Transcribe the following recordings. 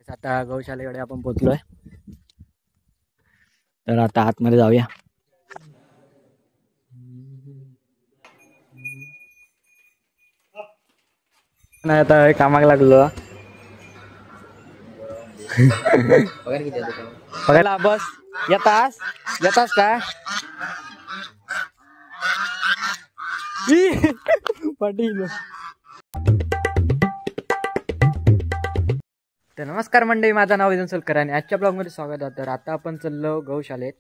आता गौशालेकडे आपण पोहोचलोय, तर आता आतमध्ये जाऊया. नाही आता कामाला लागलो. बघायला बस येतास काय पाटील. तर नमस्कार मंडळी, माझं नाव विजन सोलकर आणि आजच्या ब्लॉगमध्ये स्वागत आहे. तर आता आपण चाललो गौशालेत.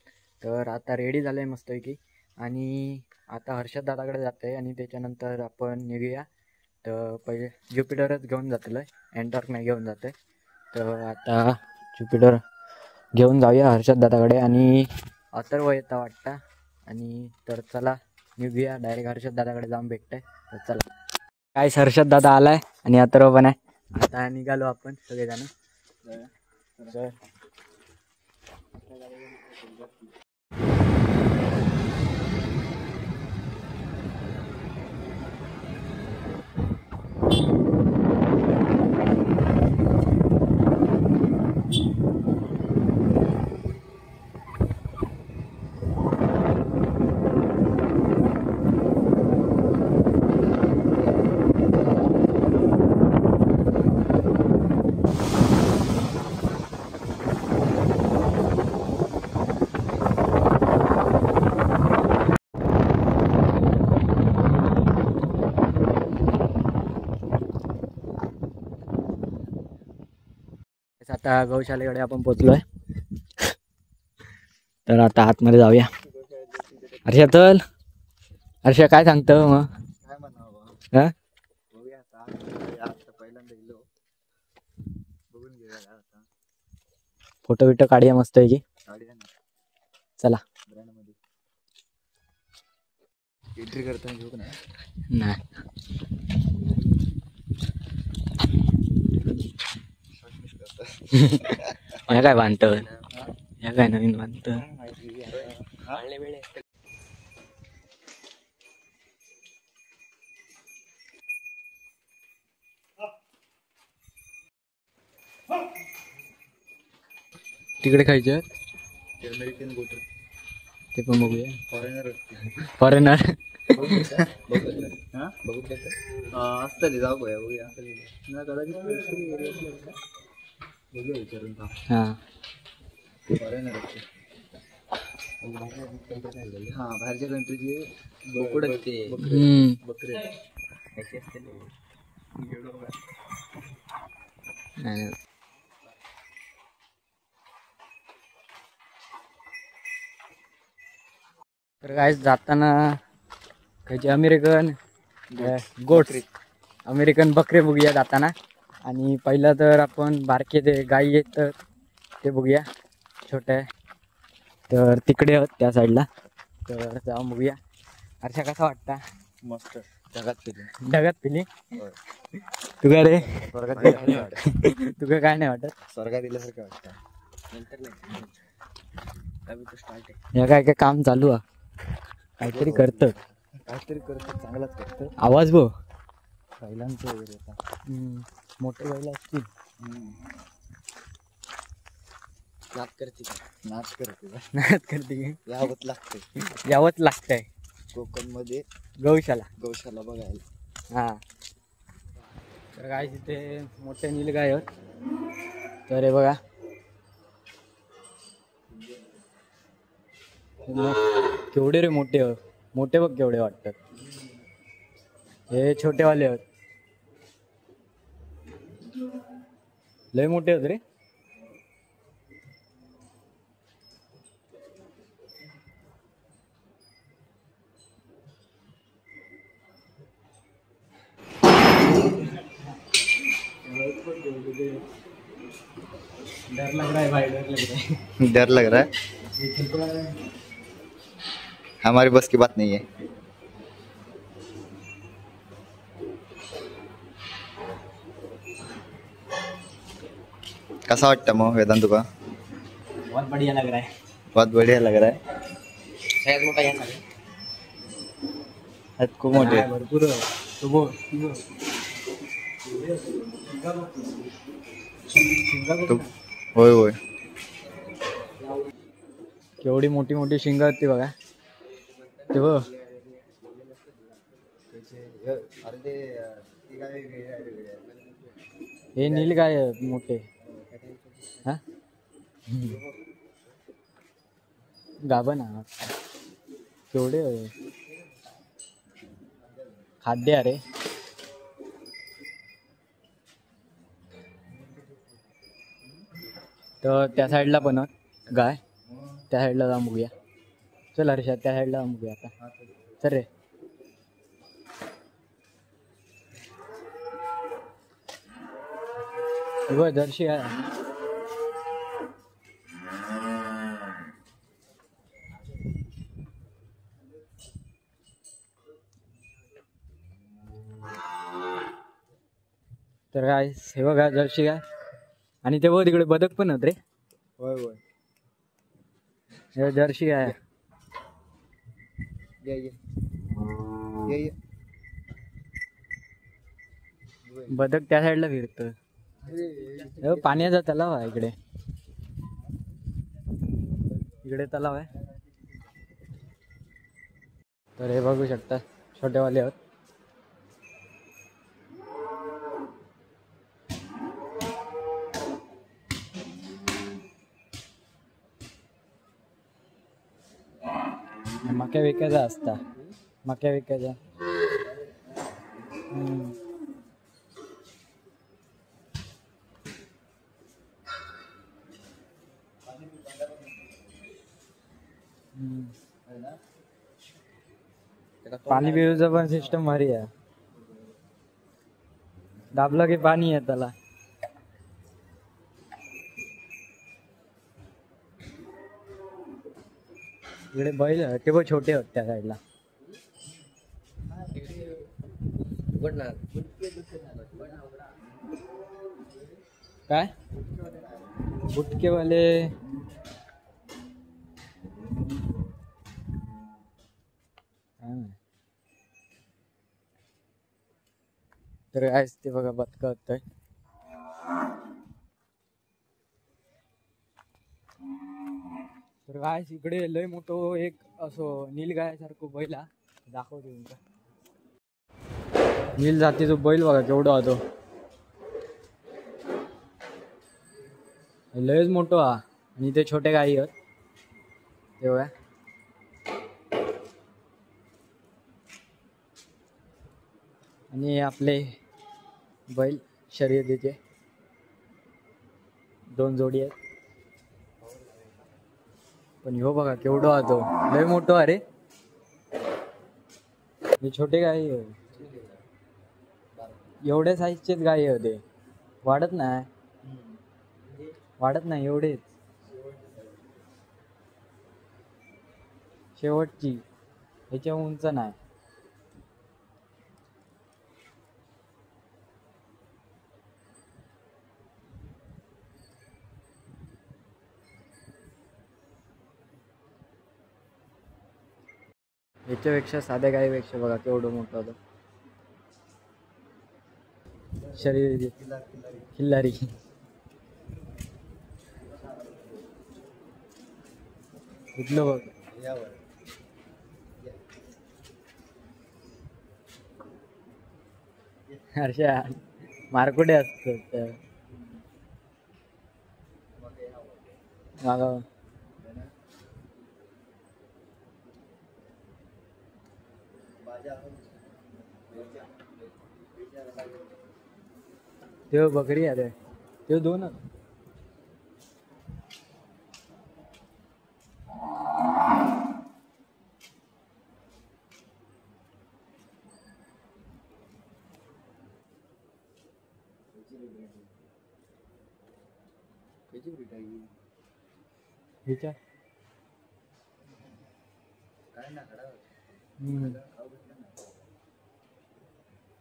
तर आता रेडी झालंय मस्तपैकी आणि आता हर्षद दादाकडे जातोय आणि त्याच्यानंतर आपण निघूया. तर पहिले ज्युपिटरच घेऊन जातोय, एंटॉर्क नाही घेऊन जातोय. तर आता ज्युपिटर घेऊन जाऊया हर्षद दादाकडे आणि अथर्व येता वाटतं. आणि तर चला निघूया, डायरेक्ट हर्षद दादाकडे जाऊन भेटतंय. तर चला, काय हर्षद दादा आलाय आणि अथर्व पण आहे. आता निघालो आपण सगळेजण. आता गौशालेकडे आपण पोहोचलोय, तर आता आतमध्ये जाऊया. हर्षा चल, हर्षा काय सांगतो मग? काय म्हणावं, बघूया आता. पहिल्यांदा गेलो, बघून घेऊया आता. फोटो बिटो काढूया मस्त आहे की. चला ब्रँड मध्ये एंट्री करताना घेऊ ना. नाही या काय बांधत, या काय नवीन बांधत. तिकडे खायचं अमेरिकन गोटर, ते पण बघूया. फॉरेनर बघू असतं ते. जाऊ बघूया विचारून. हा फॉरेनर हा, बाहेरच्या कंट्रीचे बोकड असते, बकरे असते. तर काय जाताना खायचे अमेरिकन गोट्स, अमेरिकन बकरे बघूया जाताना. आणि पहिलं तर आपण बारके ते गाई आहेत तर ते बघूया, छोटे. तर तिकडे आहोत त्या साईडला, तर जाऊन बघूया. हर्षा कसा वाटता? मस्त, ढगात फिलिंग. ढगात फिलिंग. तुका रे? तुका काय नाही वाटत? स्वर्गात दिल्यासारखं वाटतं. या काय काय काम चालू आहे, काहीतरी करतं, चांगलाच करतं. आवाज बघ, बैलांचं वगैरे आता. मोठे बैल असतील. नाच करते यावंच लागतंय कोकण मध्ये गौशाला बघायला. हा, तर काय तिथे मोठे नीलगाय आहेत. तर हे बघा, केवढे रे मोठे बघ केवढे वाटतात. हे छोटेवाले आहेत, लय मोठे आहेत रे. डर लग रहा है भाई, डर लग रहा है. हमारी बस की बात नहीं है. कसा वाटतं मग वेदांत तुका? बहुत बढ़िया लग रहा है. सगळ्यात मोठा या खूप मोठे भरपूर. तू होय होय. केवढी मोठी मोठी शिंग आहेत ती बघा. ते बघ हे नील गाय आहेत मोठे. हा गाभण ना केवढे खाद्य अरे. तर त्या साईडला पण गाय, त्या साईडला जाऊन बघूया. चल हर्षा त्या साईडला जाऊन बघूया आता. चल रे. बघ जर्शी आहे. तर काय हे बघा जर्शी गाय. आणि ते बघ तिकडे बदक पण होत रे. होय होय. हे जर्शी आहे. बदक त्या साईडला फिरत. पाण्याचा तलाव आहे इकडे. इकडे तलाव आहे. तर हे बघू शकता छोटेवाले आहेत. मक्या विकायचा असता. मक्या विकायचा. पाणी पिऊचं पण सिस्टम भारी आहे. दाबलं की पाणी आहे त्याला. इकडे बैल ते पण छोटे होते त्या साईडला. काय बुटकेवाले तर आहेच ते बघा बदक होतंय. तर काय इकडे लय मोठं एक असं नीलगायासारखं बैल दाखवतो तुमचा. नील जातीचा बैल बघा केवढा होतो. लयच मोठं हा. आणि ते छोटे गाई आहेत तेव्हा. आणि आपले बैल शर्यतीचे 2 जोडी आहेत. पण ह्यो बघा केवढा होतो. लय मोठं अरे. हे छोटे गाई एवढ्या साईजचेच गाई होते. वाढत नाही एवढेच. शेवटची ह्याच्या उंच नाही. ह्याच्यापेक्षा साध्या गायीपेक्षा बघा केवढं मोठं होतं. शरीर खिल्लारी. कुठलं बघ हर्षा मारकुडे असत मागाव. ते बकरी आहे ते 2.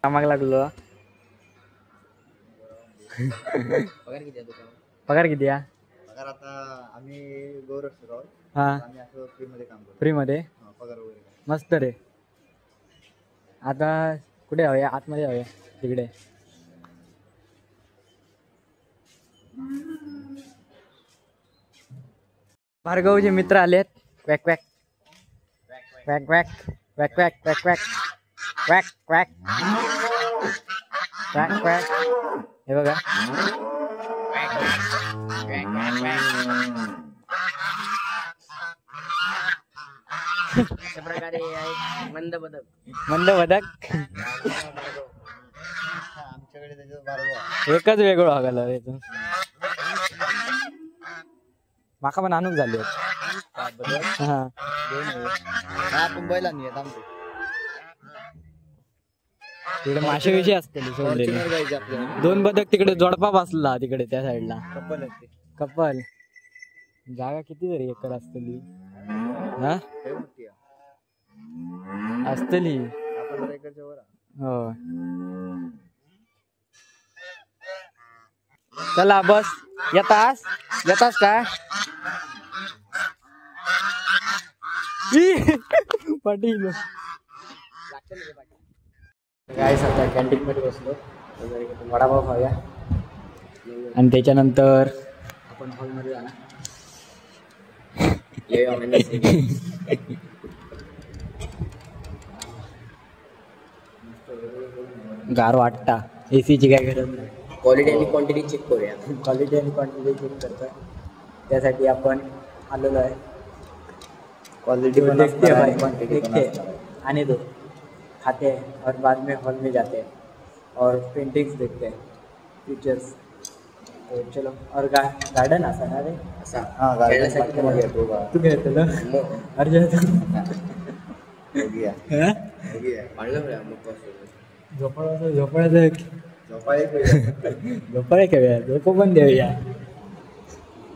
कामाक लागलो. पगार किती आहे? पगार आता आम्ही गौरक्षक आहोत. हा आम्ही असं फ्री मध्ये काम करतो. फ्री मध्ये पगार वगैरे मस्त रे. आता कुठे हवे? आतमध्ये हवे तिकडे. भार्गवचे मित्र आलेत. क्वॅक क्वॅक क्वॅक क्वॅक क्वॅक क्वॅक क्वॅक क्वॅक क्वॅक क्वॅक क्वॅक क्वॅक. हे बघा अशा प्रकारे मंद बदक. मंद बदक. आमच्याकडे त्याचं बारवा एकच वेगळं वागलं रे तू. माका पण आणूक झाले. हा आपण बैला नाही येत आमचे तिकडे मासे विषय असते फॉर्च्युनर गायचे आपल्याला 2 बदक तिकडे जोडपा बसला तिकडे त्या साईडला. कपल आहेत ते. कपल. जागा किती तरी एकर असतली. हा लय मोठी आहे. असतली. 15 एकरच्या वर आहे. हो. चला बस. येतास का पाटील. गाईस आता कॅन्टीन मध्ये बसलो. वडापाव खाऊया आणि त्याच्यानंतर आपण हॉलमध्ये जाणार. गार वाटता. एसीची काय गरज नाही. क्वालिटी आणि क्वांटिटी चेक करूया. क्वालिटी आणि क्वांटिटी चेक करतो. त्यासाठी आपण आलेलो आहे. क्वालिटी पण देखते असणार भाई, आणि quantity पण देखते असणार. आने दो. खाते हैं और बाद में हॉल में जाते हैं और पेंटिंग्स देखते हैं, पिक्चर्स. तो चलो. और गार्डन असा ना रे. असा हा गाडी खेळण्यासाठी मग येतो का तू घेतो ना अर्जुन तू. बघूया हा? बघूया पाळलं मग झोपाळा झोपाय खेळूया. झोप पण देऊया.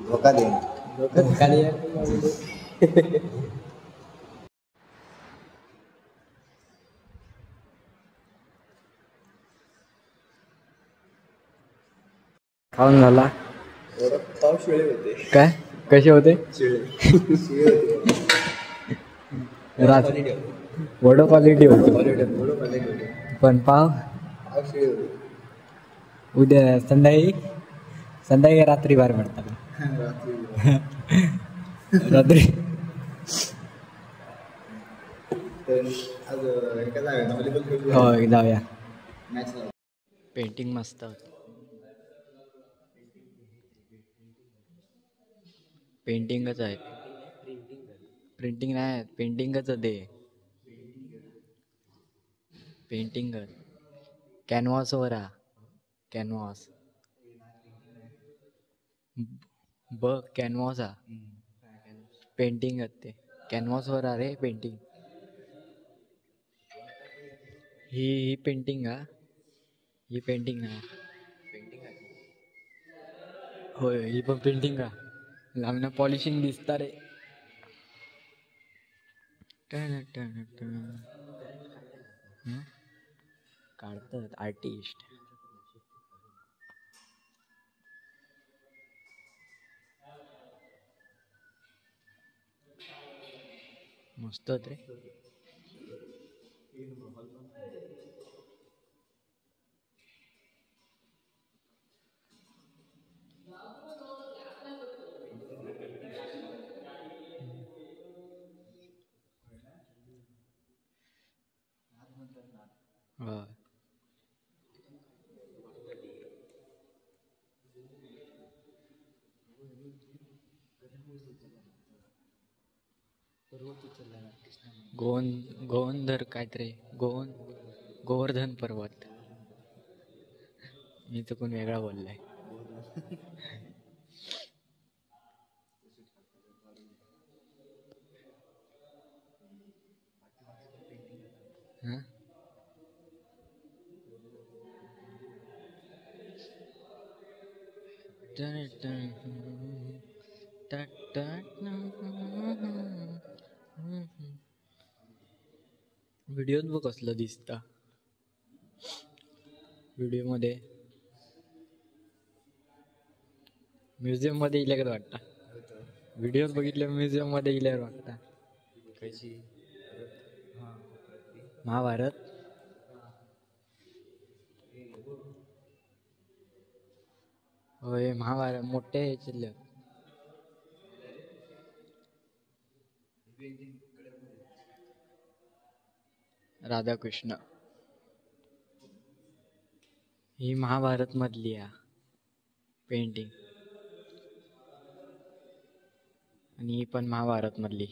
धोका दे झोप खाली खाऊन झाला. पाव शिळे होते काय कसे होते शिळे रात वडो क्वालिटी होती पण पाव पाव शिळे होते उद्या संध्याकाळी रात्री बाहेर पडतात. रात्री तर आज हे काय जाऊया व्हॉलीबॉल खेळूया. हो जाऊया. मॅच लावू. पेंटिंग मस्त होती. पेंटिंगच आहे. प्रिंटिंग नाही पेंटिंगच ते. पेंटिंग कॅनव्हासवर हा. कॅनव्हास बघ कॅनव्हास हा. पेंटिंग ते कॅनव्हासवर आ रे पेंटिंग. ही पेंटिंग हा. ही पेंटिंग हा. होय ही पण पेंटिंग का लांबनं पॉलिशिंग दिसता रे. काढतात आर्टिस्ट. मस्त होत रे. हा. गोवंधर काहीतरी गोवर्धन पर्वत. मी चुकून वेगळा बोललाय. हा? व्हिडिओत बघ कसलं दिसता. व्हिडिओ मध्ये म्युझियम मध्ये इल्यागत वाटता. व्हिडिओत बघितलं म्युझियम मध्ये इल्यावर वाटता. कशी महाभारत. होय महाभारत मोठे चिल्ले. राधाकृष्ण ही महाभारत मधली आहे पेंटिंग आणि ही पण महाभारत मधली.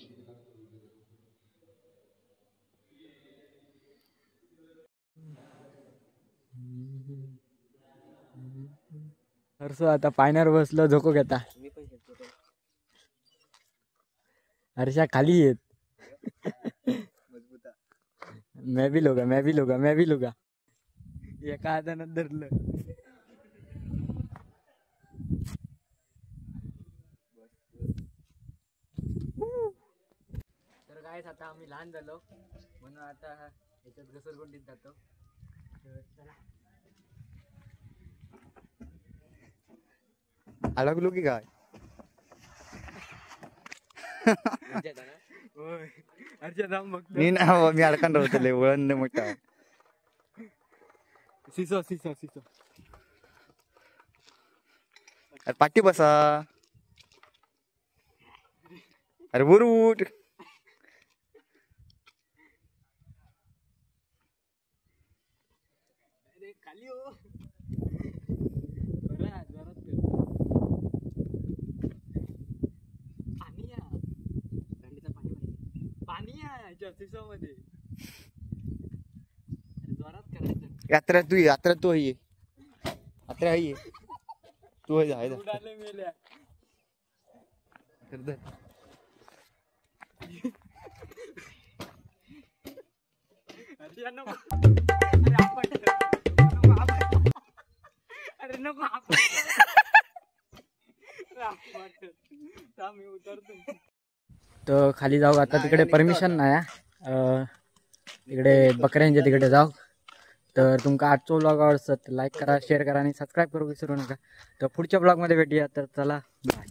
हर्षो आता पाण्यावर बसलो झोको घेता. मी पण खेळतो. हर्षा खाली येत. मैं भी लूंगा एका हातानं धरलं. तर काय आता आम्ही लहान झालो म्हणून आता याच्यात घसरगुंडीत जातो. तर चला. अडकलो की काय? होय हर्षा थांब बघतो. मी ना मी अडकान राहतले वळण नाही मोठा. सिसो अरे पाठी बसा. अरे वर उठ. अरे खाली हो. जोरात कर. पाणी या थंडीचं पाणी या याच्या सिसो मध्ये. जोरात करायचं. यात्रा तू आहे. यात्रा आहे तू आहे. उडाले मेल्या. अरे नको तर खाली जाऊ आता. तिकडे परमिशन नाही तिकडे बकऱ्यांच्या तिकडे जाऊ. तर तुमका आजचो व्लॉग आवडत लाईक करा, शेअर करा आणि सबस्क्राईब करू विसरू नका. तर पुढच्या ब्लॉगमध्ये भेटूया. तर चला बाय.